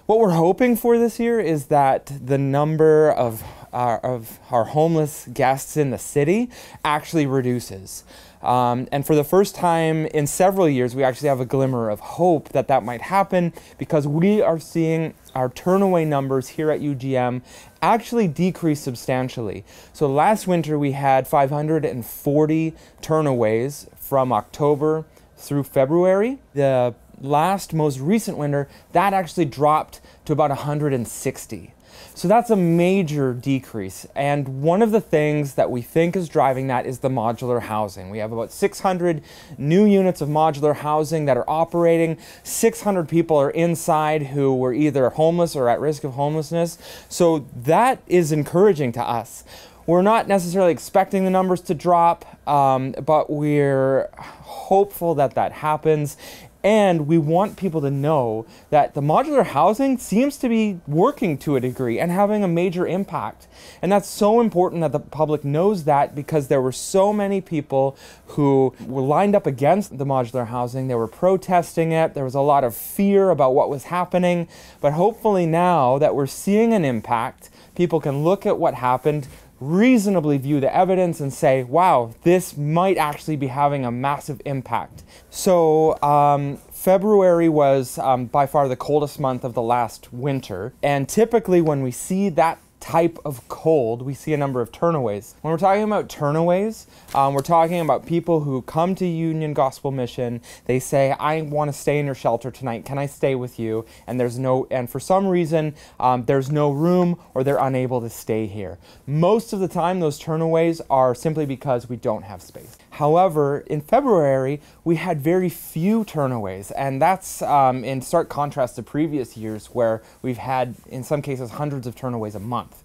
What we're hoping for this year is that the number of our homeless guests in the city actually reduces. And for the first time in several years, we actually have a glimmer of hope that that might happen, because we are seeing our turnaway numbers here at UGM actually decrease substantially. So last winter we had 540 turnaways from October through February. The most recent winter, that actually dropped to about 160. So that's a major decrease. And one of the things that we think is driving that is the modular housing. We have about 600 new units of modular housing that are operating. 600 people are inside who were either homeless or at risk of homelessness. So that is encouraging to us. We're not necessarily expecting the numbers to drop, but we're hopeful that that happens. And we want people to know that the modular housing seems to be working to a degree and having a major impact. And that's so important that the public knows that, because there were so many people who were lined up against the modular housing. They were protesting it. There was a lot of fear about what was happening. But hopefully now that we're seeing an impact, people can look at what happened, reasonably view the evidence and say, wow, this might actually be having a massive impact. So February was by far the coldest month of the last winter. And typically when we see that type of cold, we see a number of turnaways. When we're talking about turnaways, we're talking about people who come to Union Gospel Mission. They say, I want to stay in your shelter tonight. Can I stay with you? And for some reason, there's no room, or they're unable to stay here. Most of the time, those turnaways are simply because we don't have space. However, in February, we had very few turnaways, and that's in stark contrast to previous years where we've had, in some cases, hundreds of turnaways a month.